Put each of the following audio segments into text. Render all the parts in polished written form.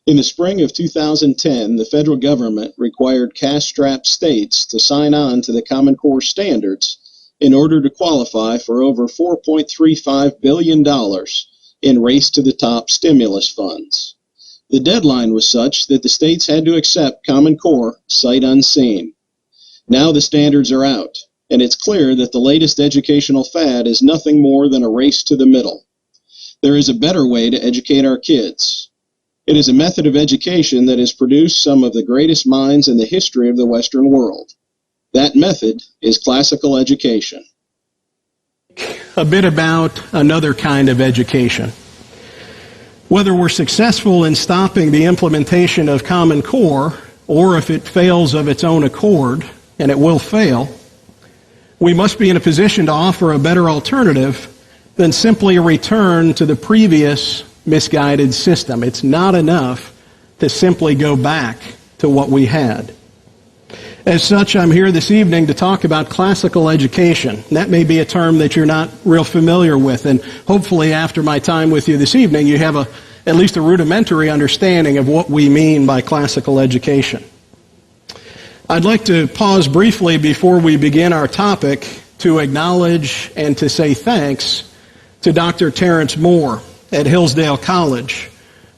In the spring of 2010, the federal government required cash-strapped states to sign on to the Common Core standards in order to qualify for over $4.35 billion in race-to-the-top stimulus funds. The deadline was such that the states had to accept Common Core sight unseen. Now the standards are out, and it's clear that the latest educational fad is nothing more than a race to the middle. There is a better way to educate our kids. It is a method of education that has produced some of the greatest minds in the history of the Western world. That method is classical education. A bit about another kind of education. Whether we're successful in stopping the implementation of Common Core, or if it fails of its own accord, and it will fail, we must be in a position to offer a better alternative than simply a return to the previous misguided system. It's not enough to simply go back to what we had. As such, I'm here this evening to talk about classical education. That may be a term that you're not real familiar with, and hopefully after my time with you this evening, you have at least a rudimentary understanding of what we mean by classical education. I'd like to pause briefly before we begin our topic to acknowledge and to say thanks to Dr. Terrence Moore at Hillsdale College,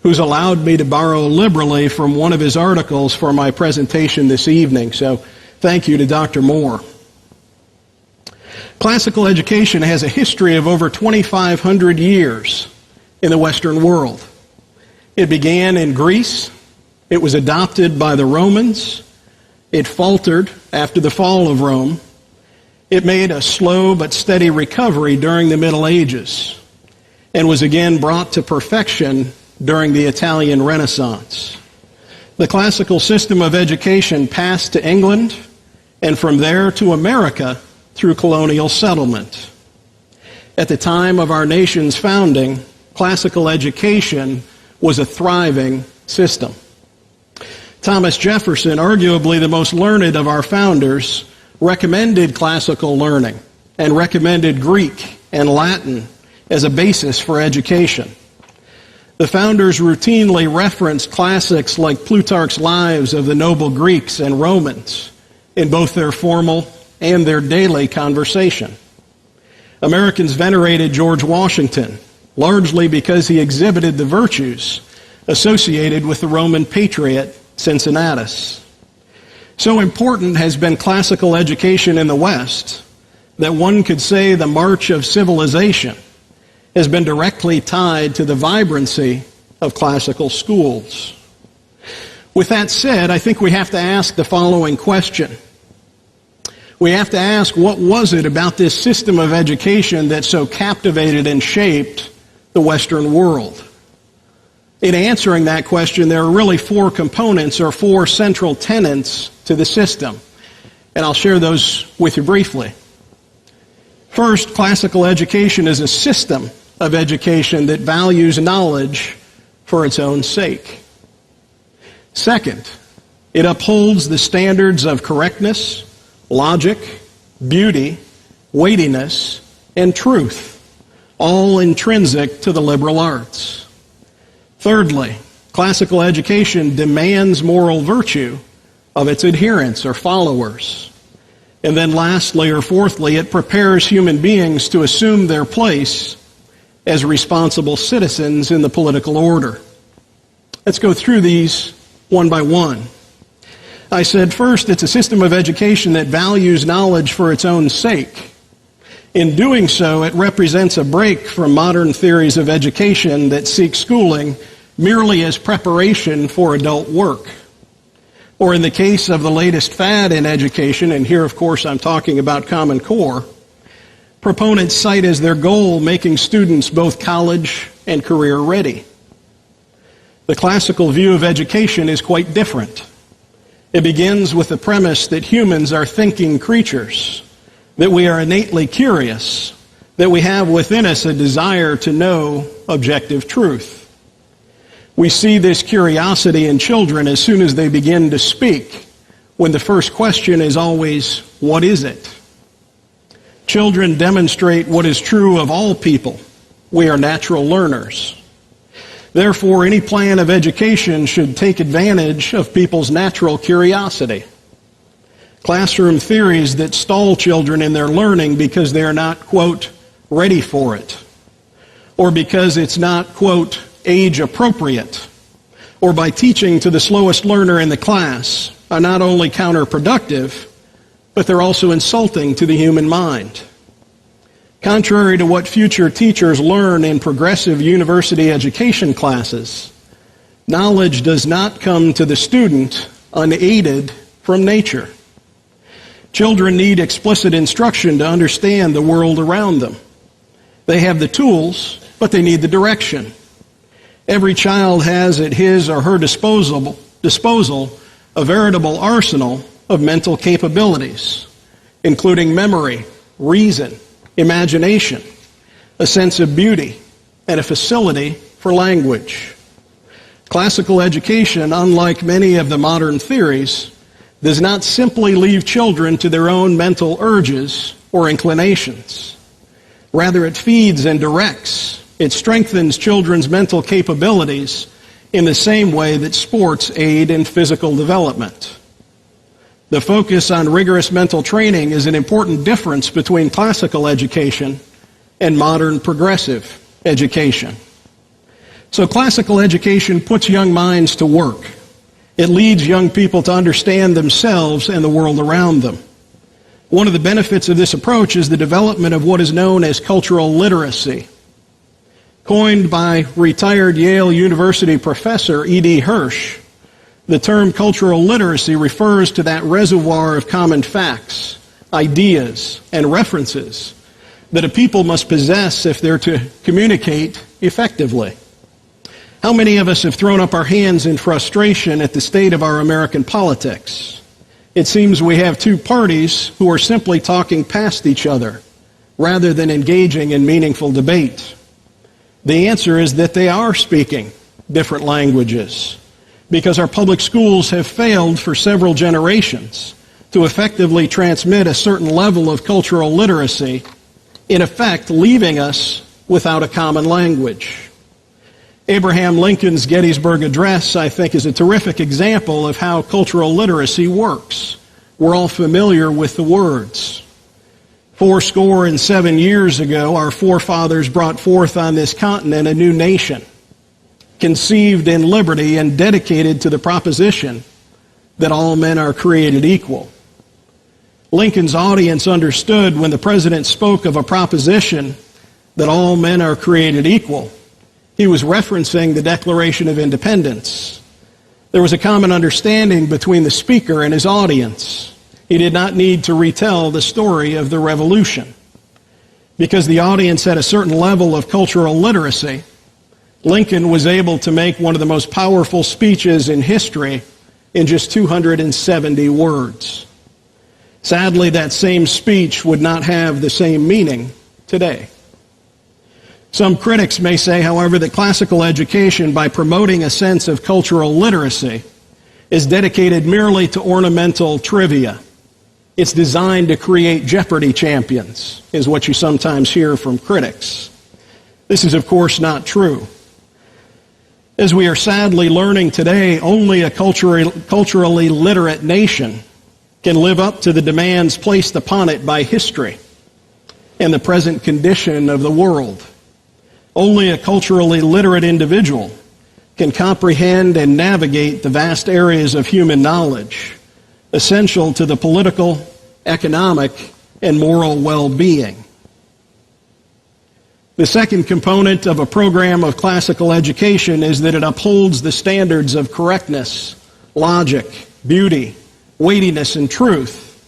who's allowed me to borrow liberally from one of his articles for my presentation this evening. So thank you to Dr. Moore. Classical education has a history of over 2,500 years in the Western world. It began in Greece. It was adopted by the Romans. It faltered after the fall of Rome. It made a slow but steady recovery during the Middle Ages and was again brought to perfection during the Italian Renaissance. The classical system of education passed to England and from there to America through colonial settlement. At the time of our nation's founding, classical education was a thriving system. Thomas Jefferson, arguably the most learned of our founders, recommended classical learning and recommended Greek and Latin as a basis for education. The founders routinely referenced classics like Plutarch's Lives of the noble Greeks and Romans in both their formal and their daily conversation. Americans venerated George Washington, largely because he exhibited the virtues associated with the Roman patriot Cincinnatus. So important has been classical education in the West that one could say the march of civilization has been directly tied to the vibrancy of classical schools. With that said, I think we have to ask the following question. We have to ask, what was it about this system of education that so captivated and shaped the Western world? In answering that question, there are really four components or four central tenets to the system, and I'll share those with you briefly. First, classical education is a system of education that values knowledge for its own sake. Second, it upholds the standards of correctness, logic, beauty, weightiness, and truth, all intrinsic to the liberal arts. Thirdly, classical education demands moral virtue of its adherents or followers. And then lastly or fourthly, it prepares human beings to assume their place as responsible citizens in the political order. Let's go through these one by one. I said first, it's a system of education that values knowledge for its own sake. In doing so, it represents a break from modern theories of education that seek schooling merely as preparation for adult work. Or in the case of the latest fad in education, and here of course I'm talking about Common Core, proponents cite as their goal making students both college and career ready. The classical view of education is quite different. It begins with the premise that humans are thinking creatures, that we are innately curious, that we have within us a desire to know objective truth. We see this curiosity in children as soon as they begin to speak, when the first question is always, what is it? Children demonstrate what is true of all people. We are natural learners. Therefore, any plan of education should take advantage of people's natural curiosity. Classroom theories that stall children in their learning because they are not, quote, ready for it, or because it's not, quote, age appropriate, or by teaching to the slowest learner in the class are not only counterproductive, but they're also insulting to the human mind. Contrary to what future teachers learn in progressive university education classes, knowledge does not come to the student unaided from nature. Children need explicit instruction to understand the world around them. They have the tools, but they need the direction. Every child has at his or her disposal a veritable arsenal of mental capabilities, including memory, reason, imagination, a sense of beauty, and a facility for language. Classical education, unlike many of the modern theories, does not simply leave children to their own mental urges or inclinations. Rather, it feeds and directs. It strengthens children's mental capabilities in the same way that sports aid in physical development. The focus on rigorous mental training is an important difference between classical education and modern progressive education. So classical education puts young minds to work. It leads young people to understand themselves and the world around them. One of the benefits of this approach is the development of what is known as cultural literacy. Coined by retired Yale University professor E.D. Hirsch, the term cultural literacy refers to that reservoir of common facts, ideas, and references that a people must possess if they're to communicate effectively. How many of us have thrown up our hands in frustration at the state of our American politics? It seems we have two parties who are simply talking past each other rather than engaging in meaningful debate. The answer is that they are speaking different languages, because our public schools have failed for several generations to effectively transmit a certain level of cultural literacy, in effect leaving us without a common language. Abraham Lincoln's Gettysburg Address, I think, is a terrific example of how cultural literacy works. We're all familiar with the words. 77 years ago, our forefathers brought forth on this continent a new nation, conceived in liberty and dedicated to the proposition that all men are created equal. Lincoln's audience understood when the president spoke of a proposition that all men are created equal, he was referencing the Declaration of Independence. There was a common understanding between the speaker and his audience. He did not need to retell the story of the Revolution. Because the audience had a certain level of cultural literacy, Lincoln was able to make one of the most powerful speeches in history in just 270 words. Sadly, that same speech would not have the same meaning today. Some critics may say, however, that classical education, by promoting a sense of cultural literacy, is dedicated merely to ornamental trivia. It's designed to create Jeopardy champions, is what you sometimes hear from critics. This is, of course, not true. As we are sadly learning today, only a culturally literate nation can live up to the demands placed upon it by history and the present condition of the world. Only a culturally literate individual can comprehend and navigate the vast areas of human knowledge essential to the political, economic, and moral well-being. The second component of a program of classical education is that it upholds the standards of correctness, logic, beauty, weightiness, and truth,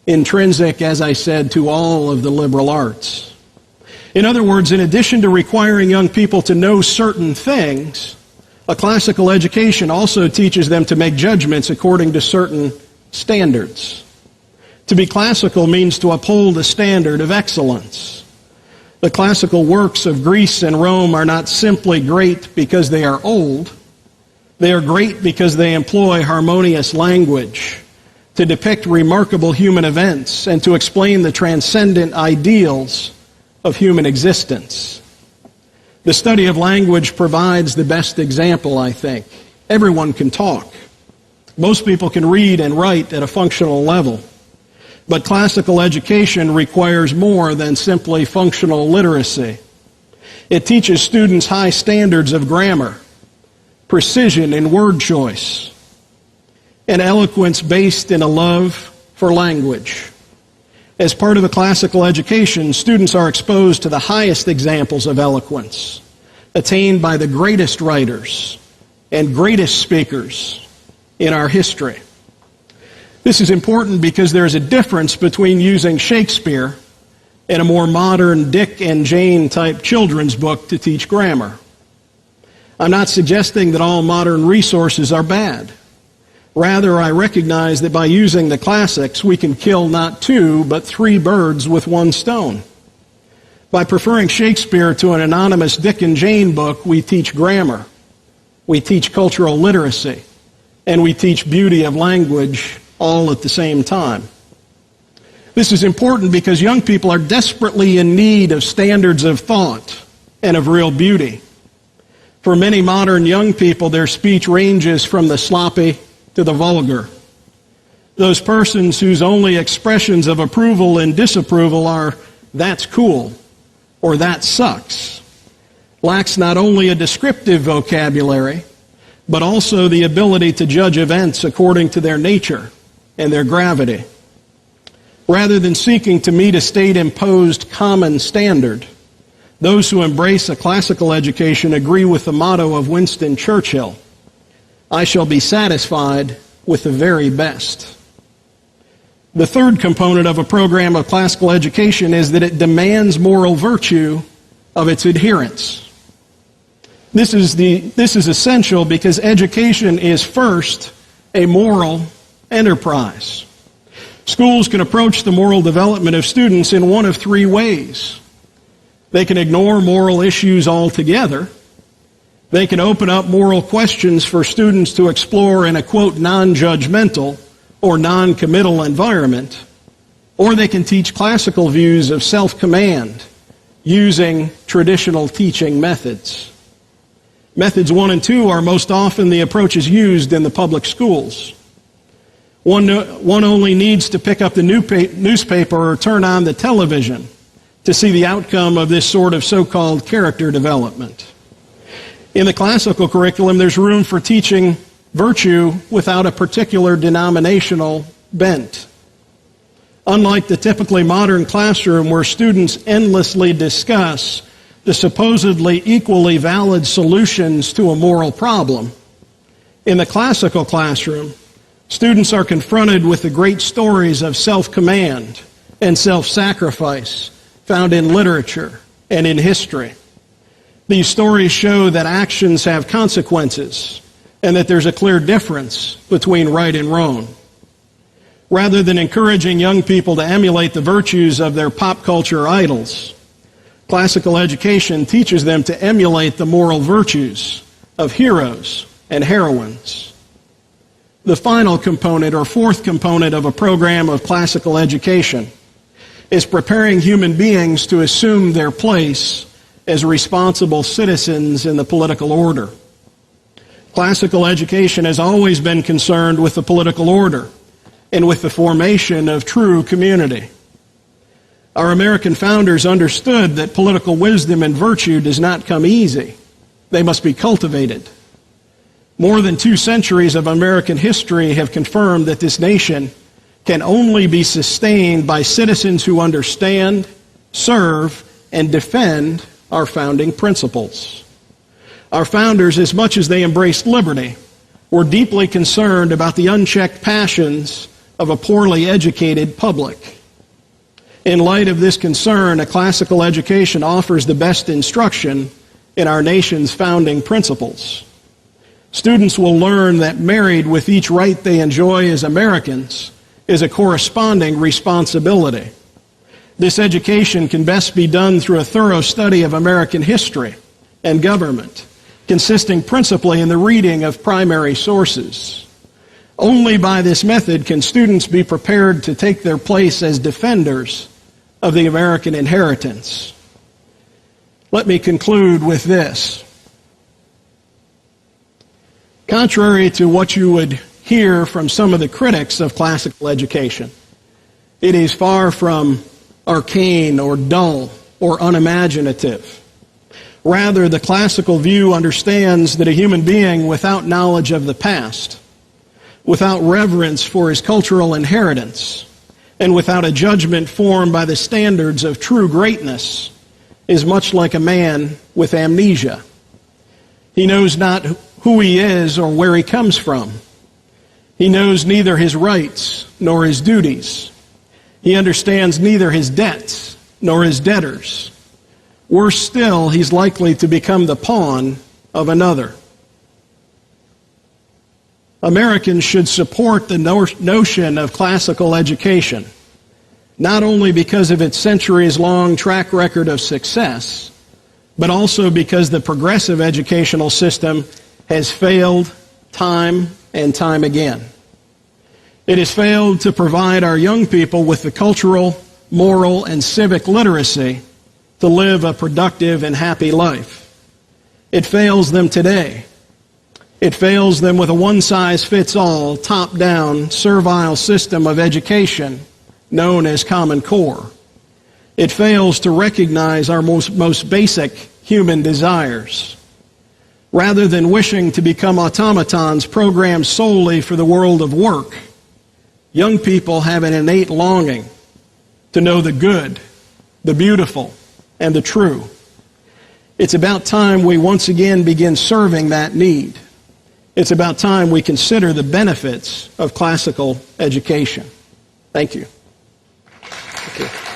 intrinsic, as I said, to all of the liberal arts. In other words, in addition to requiring young people to know certain things, a classical education also teaches them to make judgments according to certain standards. To be classical means to uphold a standard of excellence. The classical works of Greece and Rome are not simply great because they are old. They are great because they employ harmonious language to depict remarkable human events and to explain the transcendent ideals of human existence. The study of language provides the best example, I think. Everyone can talk. Most people can read and write at a functional level. But classical education requires more than simply functional literacy. It teaches students high standards of grammar, precision in word choice, and eloquence based in a love for language. As part of the classical education, students are exposed to the highest examples of eloquence, attained by the greatest writers and greatest speakers in our history. This is important because there is a difference between using Shakespeare and a more modern Dick and Jane type children's book to teach grammar. I'm not suggesting that all modern resources are bad. Rather, I recognize that by using the classics, we can kill not 2, but 3 birds with one stone. By preferring Shakespeare to an anonymous Dick and Jane book, we teach grammar, we teach cultural literacy, and we teach beauty of language all at the same time. This is important because young people are desperately in need of standards of thought and of real beauty. For many modern young people, their speech ranges from the sloppy to the vulgar. Those persons whose only expressions of approval and disapproval are, "That's cool," or "That sucks," lacks not only a descriptive vocabulary, but also the ability to judge events according to their nature and their gravity. Rather than seeking to meet a state-imposed common standard, those who embrace a classical education agree with the motto of Winston Churchill, "I shall be satisfied with the very best." The third component of a program of classical education is that it demands moral virtue of its adherents. This is essential because education is first a moral enterprise. Schools can approach the moral development of students in one of 3 ways. They can ignore moral issues altogether. They can open up moral questions for students to explore in a, quote, non-judgmental or non-committal environment, or they can teach classical views of self-command using traditional teaching methods. Methods 1 and 2 are most often the approaches used in the public schools. One only needs to pick up the newspaper or turn on the television to see the outcome of this sort of so-called character development. In the classical curriculum, there's room for teaching virtue without a particular denominational bent. Unlike the typically modern classroom where students endlessly discuss the supposedly equally valid solutions to a moral problem, in the classical classroom, students are confronted with the great stories of self-command and self-sacrifice found in literature and in history. These stories show that actions have consequences and that there's a clear difference between right and wrong. Rather than encouraging young people to emulate the virtues of their pop culture idols, classical education teaches them to emulate the moral virtues of heroes and heroines. The final component, or fourth component, of a program of classical education is preparing human beings to assume their place as responsible citizens in the political order. Classical education has always been concerned with the political order and with the formation of true community. Our American founders understood that political wisdom and virtue does not come easy. They must be cultivated. More than 2 centuries of American history have confirmed that this nation can only be sustained by citizens who understand, serve, and defend our founding principles. Our founders, as much as they embraced liberty, were deeply concerned about the unchecked passions of a poorly educated public. In light of this concern, a classical education offers the best instruction in our nation's founding principles. Students will learn that married with each right they enjoy as Americans is a corresponding responsibility. This education can best be done through a thorough study of American history and government, consisting principally in the reading of primary sources. Only by this method can students be prepared to take their place as defenders of the American inheritance. Let me conclude with this. Contrary to what you would hear from some of the critics of classical education, it is far from arcane or dull or unimaginative. Rather, the classical view understands that a human being without knowledge of the past, without reverence for his cultural inheritance, and without a judgment formed by the standards of true greatness, is much like a man with amnesia. He knows not who he is or where he comes from. He knows neither his rights nor his duties. He understands neither his debts nor his debtors. Worse still, he's likely to become the pawn of another. Americans should support the notion of classical education, not only because of its centuries-long track record of success, but also because the progressive educational system has failed time and time again. It has failed to provide our young people with the cultural, moral, and civic literacy to live a productive and happy life. It fails them today. It fails them with a one-size-fits-all, top-down, servile system of education known as Common Core. It fails to recognize our most basic human desires. Rather than wishing to become automatons programmed solely for the world of work, young people have an innate longing to know the good, the beautiful, and the true. It's about time we once again begin serving that need. It's about time we consider the benefits of classical education. Thank you. Thank you.